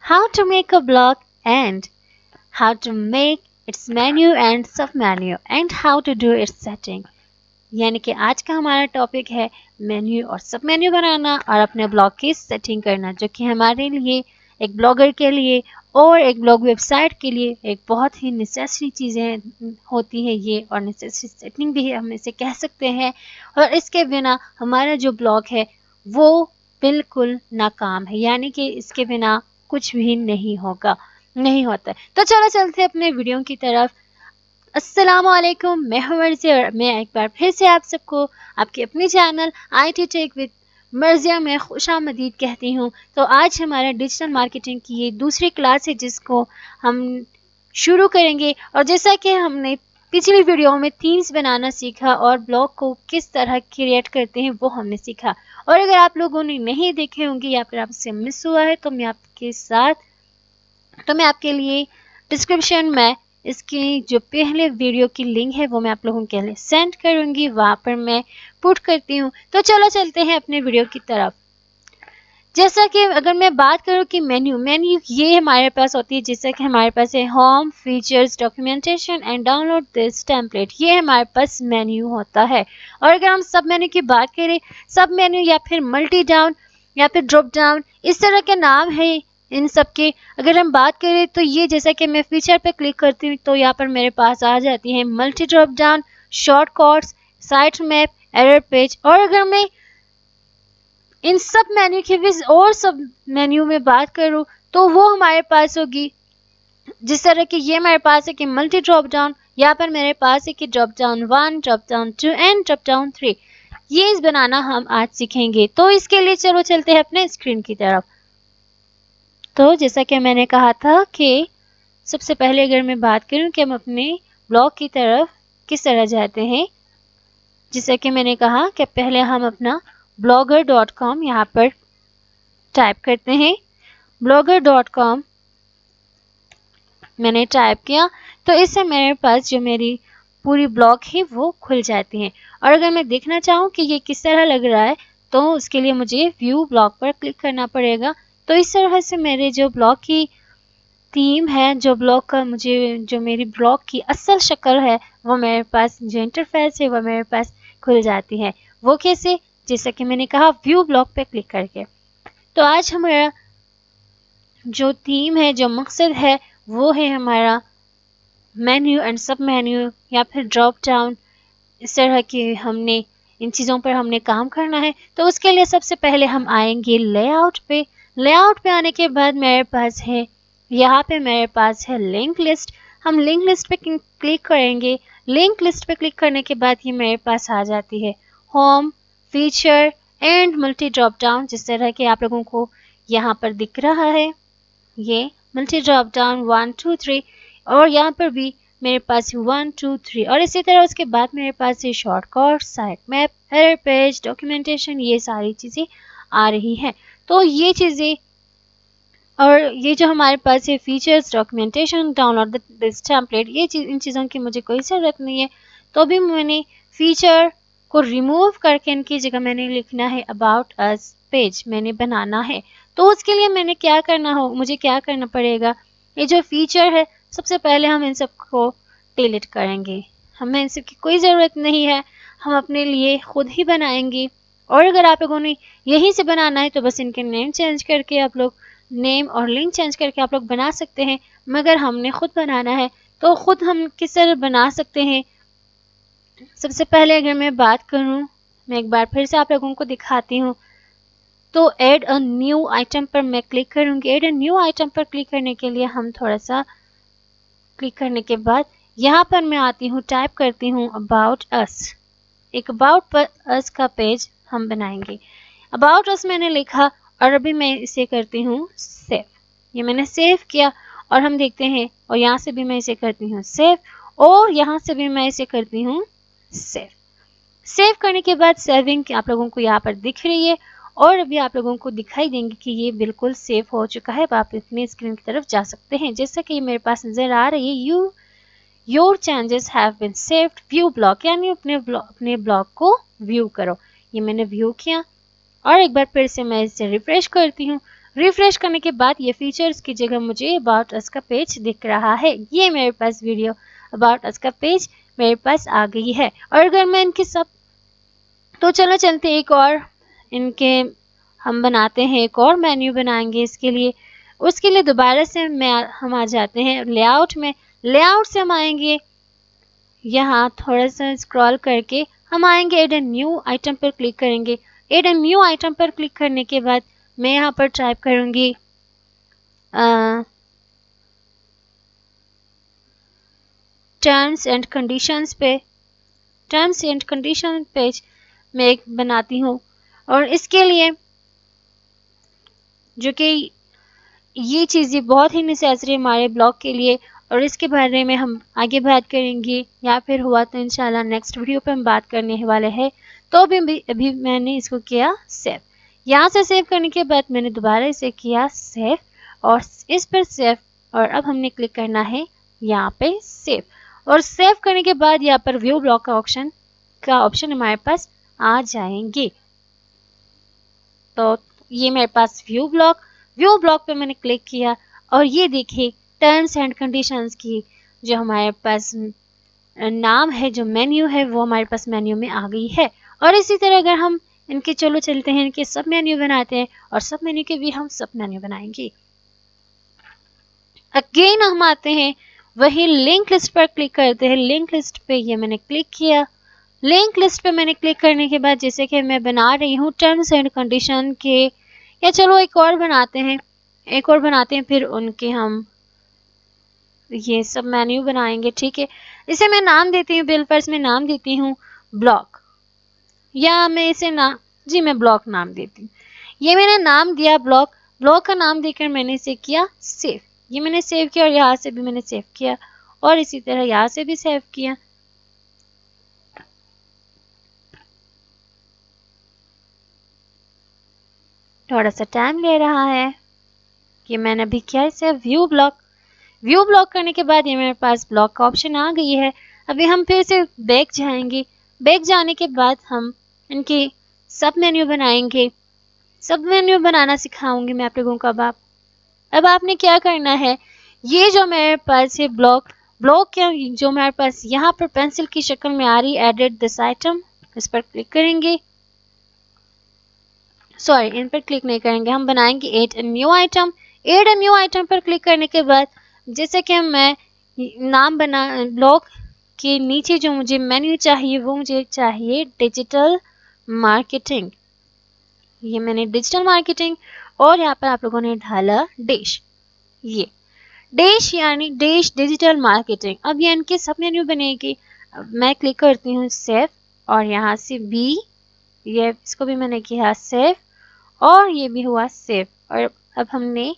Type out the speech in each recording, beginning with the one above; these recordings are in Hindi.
how to make a blog and how to make its menu and सब menu and how to do its setting। यानी कि आज का हमारा टॉपिक है मेन्यू और सब मेन्यू बनाना और अपने ब्लॉग की सेटिंग करना, जो कि हमारे लिए एक ब्लॉगर के लिए और एक ब्लॉग वेबसाइट के लिए एक बहुत ही नेसेसरी चीज़ें होती है ये, और नेसेसरी सेटिंग भी हम इसे कह सकते हैं। और इसके बिना हमारा जो ब्लॉग है वो बिल्कुल नाकाम है, यानी कि इसके बिना कुछ भी नहीं होता है। तो चलो चलते अपने वीडियो की तरफ। अस्सलामुअलैकुम, मैं हूं मर्जिया और मैं एक बार फिर से आप सबको आपके अपने चैनल IT टेक विद मर्जिया में खुशामदीद कहती हूं। तो आज हमारा डिजिटल मार्केटिंग की ये दूसरी क्लास है जिसको हम शुरू करेंगे। और जैसा कि हमने पिछली वीडियो में थीम्स बनाना सीखा और ब्लॉग को किस तरह क्रिएट करते हैं वो हमने सीखा। और अगर आप लोगों ने नहीं देखे होंगे या फिर आपसे मिस हुआ है तो मैं आपके लिए डिस्क्रिप्शन में इसकी जो पहले वीडियो की लिंक है वो मैं आप लोगों के लिए सेंड करूंगी, वहां पर मैं पुट करती हूँ। तो चलो चलते हैं अपने वीडियो की तरफ। जैसा कि अगर मैं बात करूं कि मेन्यू ये हमारे पास होती है, जैसा कि हमारे पास है home, features, documentation and download this template, ये हमारे पास मेन्यू होता है। और अगर हम सब मेन्यू की बात करें, सब मेन्यू या फिर मल्टी डाउन या फिर ड्रॉप डाउन, इस तरह के नाम है इन सब के। अगर हम बात करें तो ये जैसा कि मैं फीचर पे क्लिक करती हूँ तो यहाँ पर मेरे पास आ जाती है multi drop down, shortcuts, site map, error page. और अगर मैं इन सब मेन्यू की भी और सब मेन्यू में बात करूँ तो वो हमारे पास होगी, जिस तरह की ये मेरे पास है कि मल्टी ड्रॉप डाउन, यहाँ पर मेरे पास है कि drop down 1, drop down 2 and drop down 3। ये इस बनाना हम आज सीखेंगे। तो इसके लिए चलो चलते हैं अपने स्क्रीन की तरफ। तो जैसा कि मैंने कहा था कि सबसे पहले अगर मैं बात करूं कि हम अपने ब्लॉग की तरफ किस तरह जाते हैं, जैसा कि मैंने कहा कि पहले हम अपना blogger.com यहाँ पर टाइप करते हैं। blogger.com मैंने टाइप किया तो इससे मेरे पास जो मेरी पूरी ब्लॉग है वो खुल जाती है। और अगर मैं देखना चाहूँ कि ये किस तरह लग रहा है तो उसके लिए मुझे व्यू ब्लॉग पर क्लिक करना पड़ेगा। तो इस तरह से मेरे जो ब्लॉग की थीम है, जो ब्लॉग का जो मेरी ब्लॉग की असल शक्ल है वो मेरे पास, जो इंटरफेस है वो मेरे पास खुल जाती है। वो कैसे? जैसा कि मैंने कहा व्यू ब्लॉग पे क्लिक करके। तो आज हमारा जो थीम है, जो मकसद है, वो है हमारा मेन्यू एंड सब मेन्यू या फिर ड्रॉप डाउन। इस तरह की हमने इन चीज़ों पर हमने काम करना है। तो उसके लिए सबसे पहले हम आएंगे लेआउट पे। लेआउट पे आने के बाद मेरे पास है, यहाँ पे मेरे पास है लिंक लिस्ट। हम लिंक लिस्ट पे क्लिक करेंगे। लिंक लिस्ट पे क्लिक करने के बाद ये मेरे पास आ जाती है home, feature and multi drop down, जिस तरह के आप लोगों को यहाँ पर दिख रहा है। ये मल्टी ड्रॉप डाउन 1 2 3 और यहाँ पर भी मेरे पास 1 2 3। और इसी तरह उसके बाद मेरे पास ये shortcut, site map, error page, documentation, ये सारी चीज़ें आ रही हैं। तो ये चीज़ें और ये जो हमारे पास है features, documentation, download this template, इन चीज़ों की मुझे कोई ज़रूरत नहीं है। तो भी मैंने फीचर को रिमूव करके इनकी जगह मैंने लिखना है अबाउट अस पेज मैंने बनाना है। तो उसके लिए मुझे क्या करना पड़ेगा, ये जो फीचर है सबसे पहले हम इन सबको डिलीट करेंगे। हमें इन सब की कोई ज़रूरत नहीं है, हम अपने लिए खुद ही बनाएंगे। और अगर आप लोगों ने यहीं से बनाना है तो बस इनके नेम चेंज करके आप लोग नेम और लिंक चेंज करके आप लोग बना सकते हैं। मगर हमने खुद बनाना है तो खुद हम किस तरह बना सकते हैं। सबसे पहले अगर मैं बात करूं, मैं एक बार फिर से आप लोगों को दिखाती हूँ। तो ऐड अ न्यू आइटम पर मैं क्लिक करूंगी। ऐड अ न्यू आइटम पर क्लिक करने के लिए हम थोड़ा सा क्लिक करने के बाद यहाँ पर मैं आती हूँ, टाइप करती हूँ अबाउट अस। एक अबाउट अस का पेज हम बनाएंगे। अबाउट अस मैंने लिखा और अभी मैं इसे करती हूँ सेव। ये मैंने सेव किया और हम देखते हैं, और यहाँ से भी मैं इसे करती हूँ सेव और यहाँ से भी मैं इसे करती हूँ सेव। सेव करने के बाद सेविंग आप लोगों को यहाँ पर दिख रही है और अभी आप लोगों को दिखाई देंगे कि ये बिल्कुल सेव हो चुका है। अब आप अपनी स्क्रीन की तरफ जा सकते हैं। जैसा कि मेरे पास नजर आ रही है your changes have been saved, view blog, यानी अपने ब्लॉग को व्यू करो। ये मैंने व्यू किया और एक बार फिर से मैं इसे रिफ्रेश करती हूँ। रिफ्रेश करने के बाद ये फीचर्स की जगह मुझे अबाउट अस का पेज दिख रहा है। ये मेरे पास वीडियो अबाउट अस का पेज मेरे पास आ गई है। और अगर मैं इनके सब, तो चलो चलते एक और इनके हम बनाते हैं, एक और मेन्यू बनाएंगे इसके लिए। उसके लिए दोबारा से हम आ जाते हैं लेआउट में। लेआउट से हम आएंगे यहाँ, थोड़ा सा स्क्रॉल करके हम आएंगे एड ए न्यू आइटम पर क्लिक करेंगे। एड ए न्यू आइटम पर क्लिक करने के बाद मैं यहाँ पर टाइप करूँगी टर्म्स एंड कंडीशंस पे। टर्म्स एंड कंडीशन पेज मैं एक बनाती हूँ, और इसके लिए जो कि ये चीज़ें बहुत ही नेसेसरी हमारे ब्लॉग के लिए, और इसके बारे में हम आगे बात करेंगे, या फिर हुआ तो इंशाल्लाह नेक्स्ट वीडियो पे हम बात करने वाले हैं। तो अभी मैंने इसको किया सेव। यहाँ से सेव करने के बाद मैंने दोबारा इसे किया सेव, और इस पर सेव, और अब हमने क्लिक करना है यहाँ पे सेव। और सेव करने के बाद यहाँ पर व्यू ब्लॉक का ऑप्शन हमारे पास आ जाएंगे। तो ये मेरे पास व्यू ब्लॉक पे मैंने क्लिक किया, और ये देखिए टर्म्स एंड कंडीशंस की जो हमारे पास नाम है, जो मेन्यू है, वो हमारे पास मेन्यू में आ गई है। और इसी तरह अगर हम इनके चलो चलते हैं, इनके सब मेन्यू बनाते हैं, और सब मेन्यू के भी हम सब मेन्यू बनाएंगे। अगेन हम आते हैं वही लिंक लिस्ट पर क्लिक करते हैं। लिंक लिस्ट पे ये मैंने क्लिक किया। लिंक लिस्ट पे मैंने क्लिक करने के बाद जैसे कि मैं बना रही हूँ टर्म्स एंड कंडीशन के, या चलो एक और बनाते हैं, फिर उनके हम ये सब मेन्यू बनाएंगे, ठीक है। इसे मैं नाम देती हूँ, बिल फर्स्ट में नाम देती हूँ ब्लॉक, या मैं इसे मैं ब्लॉक नाम देती हूँ। ये मैंने नाम दिया ब्लॉक। ब्लॉक का नाम देकर मैंने इसे किया सेव। ये मैंने सेव किया, और यहाँ से भी मैंने सेव किया, और इसी तरह यहाँ से भी सेव किया। थोड़ा सा टाइम ले रहा है कि मैंने अभी किया इसे व्यू ब्लॉक करने के बाद ये मेरे पास ब्लॉक का ऑप्शन आ गई है। अभी हम फिर से बैक जाएंगे। बैक जाने के बाद हम इनके सब मेन्यू बनाएंगे। सब मेन्यू बनाना सिखाऊंगी मैं आप लोगों को। अब आपने क्या करना है, ये जो मेरे पास है ब्लॉक क्या जो मेरे पास यहाँ पर पेंसिल की शक्ल में आ रही एडिट दिस आइटम, इस पर क्लिक करेंगे। सॉरी, इन पर क्लिक नहीं करेंगे, हम बनाएंगे add a new item. Add a new item पर क्लिक करने के बाद जैसे कि मैं नाम बना ब्लॉक के नीचे जो मुझे मेन्यू चाहिए, वो मुझे चाहिए डिजिटल मार्केटिंग। ये मैंने डिजिटल मार्केटिंग, और यहाँ पर आप लोगों ने ढाला डैश। ये डैश यानी डैश डिजिटल मार्केटिंग। अब ये इनके सब मेन्यू बनेगी। अब मैं क्लिक करती हूँ सेव, और यहाँ से भी ये इसको भी मैंने किया सेव, और ये भी हुआ सेव। और अब हमने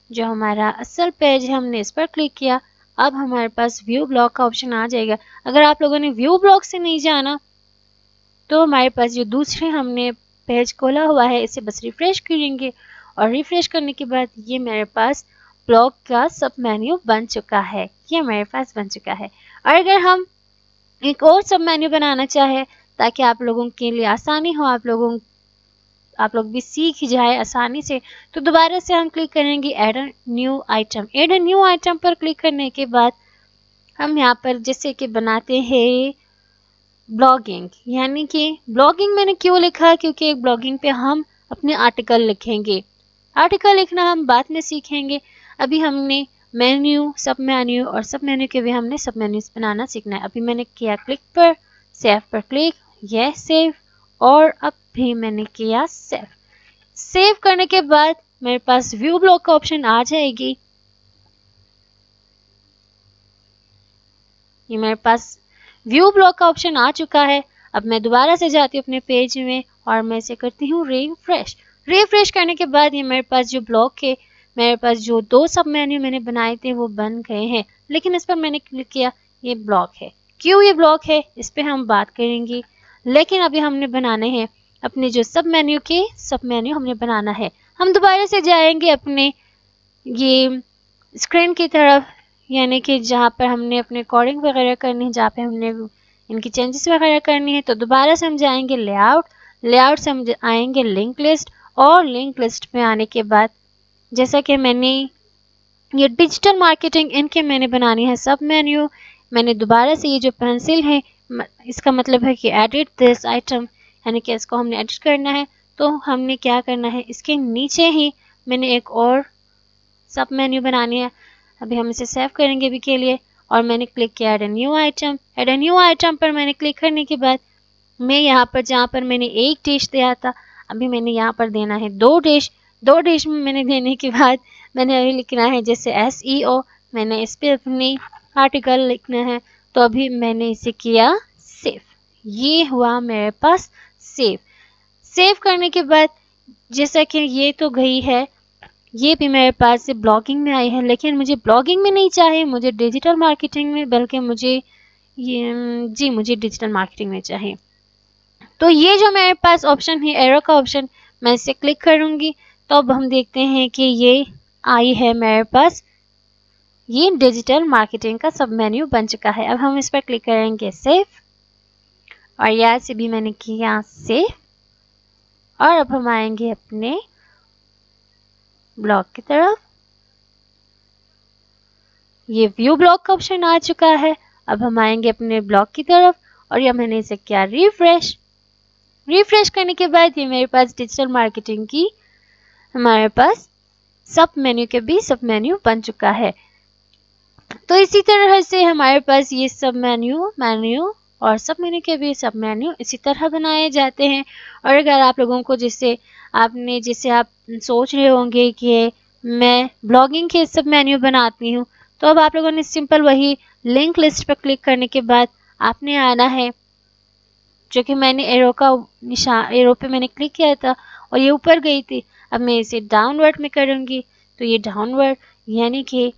जो हमारा असल पेज है, हमने इस पर क्लिक किया। अब हमारे पास व्यू ब्लॉक का ऑप्शन आ जाएगा। अगर आप लोगों ने व्यू ब्लॉक से नहीं जाना, तो हमारे पास जो दूसरे हमने पेज खोला हुआ है, इसे बस रिफ्रेश करेंगे, और रिफ्रेश करने के बाद ये मेरे पास ब्लॉक का सब मेन्यू बन चुका है। ये मेरे पास बन चुका है। और अगर हम एक और सब मेन्यू बनाना चाहे ताकि आप लोगों के लिए आसानी हो, आप लोग भी सीख जाए आसानी से, तो दोबारा से हम क्लिक करेंगे add new item. Add new item पर क्लिक करने के बाद हम यहाँ पर जैसे कि बनाते हैं ब्लॉगिंग। यानी कि ब्लॉगिंग मैंने क्यों लिखा, क्योंकि एक ब्लॉगिंग पे हम अपने आर्टिकल लिखेंगे। आर्टिकल लिखना हम बाद में सीखेंगे। अभी हमने मेन्यू, सब मेन्यू, और सब मेन्यू के भी हमने सब मेन्यूज बनाना सीखना है। अभी मैंने किया क्लिक पर, सेव पर क्लिक, यह सेव, और अब भी मैंने किया सेव। सेव करने के बाद मेरे पास व्यू ब्लॉक का ऑप्शन आ जाएगी। ये मेरे पास व्यू ब्लॉक का ऑप्शन आ चुका है। अब मैं दोबारा से जाती हूँ अपने पेज में, और मैं इसे करती हूँ रिफ्रेश। रिफ्रेश करने के बाद ये मेरे पास जो ब्लॉक है, मेरे पास जो दो सब मेन्यू मैंने बनाए थे वो बन गए हैं। लेकिन इस पर मैंने क्लिक किया, ये ब्लॉक है। क्यों ये ब्लॉक है, इस पर हम बात करेंगे। लेकिन अभी हमने बनाने हैं अपने जो सब मेन्यू हमने बनाना है। हम दोबारा से जाएंगे अपने ये स्क्रीन की तरफ, यानी कि जहाँ पर हमने अपने कोडिंग वगैरह करनी है, जहाँ पे हमने इनकी चेंजेस वगैरह करनी है। तो दोबारा से हम जाएंगे लेआउट से हम आएंगे लिंक लिस्ट, और लिंक लिस्ट में आने के बाद जैसा कि मैंने ये डिजिटल मार्केटिंग इनके मैंने बनानी है सब मेन्यू। मैंने दोबारा से ये जो पेंसिल है इसका मतलब है कि एडिट दिस आइटम, यानी कि इसको हमने एडिट करना है। तो हमने क्या करना है, इसके नीचे ही मैंने एक और सब मेन्यू बनानी है। अभी हम इसे सेव करेंगे अभी के लिए, और मैंने क्लिक किया add new item. Add new item पर मैंने क्लिक करने के बाद मैं यहाँ पर जहाँ पर मैंने एक डिश दिया था, अभी मैंने यहाँ पर देना है 2 डिश। 2 डिश में मैंने देने के बाद मैंने अभी लिखना है जैसे SEO, मैंने इस पर अपनी आर्टिकल लिखना है। तो अभी मैंने इसे किया सेव, ये हुआ मेरे पास सेव। सेव करने के बाद जैसा कि ये तो गई है, ये भी मेरे पास से ब्लॉगिंग में आई है, लेकिन मुझे ब्लॉगिंग में नहीं चाहिए, मुझे डिजिटल मार्केटिंग में, बल्कि मुझे ये जी मुझे डिजिटल मार्केटिंग में चाहिए। तो ये जो मेरे पास ऑप्शन है एरो का ऑप्शन, मैं इसे क्लिक करूंगी तो अब हम देखते हैं कि ये आई है मेरे पास, ये डिजिटल मार्केटिंग का सब मेन्यू बन चुका है। अब हम इस पर क्लिक करेंगे सेव, और यहाँ से भी मैंने किया सेव। और अब हम आएंगे अपने ब्लॉग की तरफ, ये व्यू ब्लॉग का ऑप्शन आ चुका है। अब हम आएंगे अपने ब्लॉग की तरफ, और यह मैंने इसे किया रिफ्रेश। रिफ्रेश करने के बाद ये मेरे पास डिजिटल मार्केटिंग की हमारे पास सब मेन्यू के भी सब मेन्यू बन चुका है। तो इसी तरह से हमारे पास ये सब मेन्यू और सब मेन्यू के भी सब मेन्यू इसी तरह बनाए जाते हैं। और अगर आप लोगों को जिससे आप सोच रहे होंगे कि मैं ब्लॉगिंग के सब मेन्यू बनाती हूँ, तो अब आप लोगों ने सिंपल वही लिंक लिस्ट पर क्लिक करने के बाद आपने आना है, जो कि मैंने एरो का निशान, एरो पे मैंने क्लिक किया था और ये ऊपर गई थी। अब मैं इसे डाउनवर्ड में करूँगी तो ये डाउनवर्ड यानी कि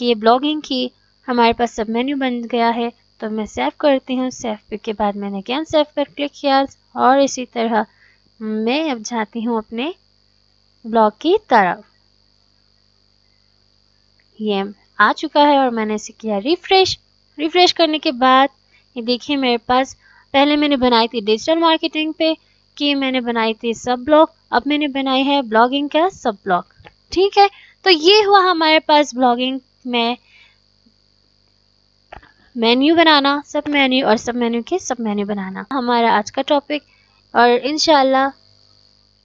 ये ब्लॉगिंग की हमारे पास सब मेन्यू बन गया है। तो मैं सेव करती हूँ, सेव के बाद मैंने अगेन सेव पर क्लिक किया, और इसी तरह मैं अब जाती हूँ अपने ब्लॉग की तरफ। ये आ चुका है और मैंने इसे किया रिफ्रेश। रिफ्रेश करने के बाद ये देखिए मेरे पास, पहले मैंने बनाई थी डिजिटल मार्केटिंग पे कि मैंने बनाई थी सब ब्लॉग, अब मैंने बनाई है ब्लॉगिंग का सब ब्लॉग। ठीक है, तो ये हुआ हमारे पास ब्लॉगिंग में मेन्यू बनाना, सब मेन्यू और सब मेन्यू के सब मेन्यू बनाना हमारा आज का टॉपिक। और इंशाल्लाह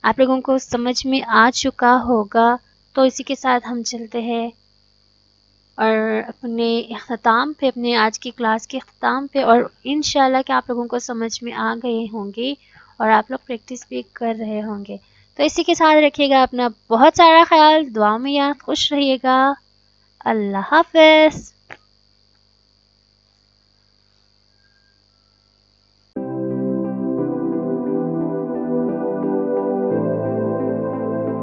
आप लोगों को समझ में आ चुका होगा। तो इसी के साथ हम चलते हैं और अपने अख्ताम पे, अपने आज की क्लास के अख्ताम पे, और इंशाल्लाह कि आप लोगों को समझ में आ गए होंगे और आप लोग प्रैक्टिस भी कर रहे होंगे। तो इसी के साथ रखिएगा अपना बहुत सारा ख्याल, दुआ में याद खुश रहिएगा। अल्लाह हाफ़िज़।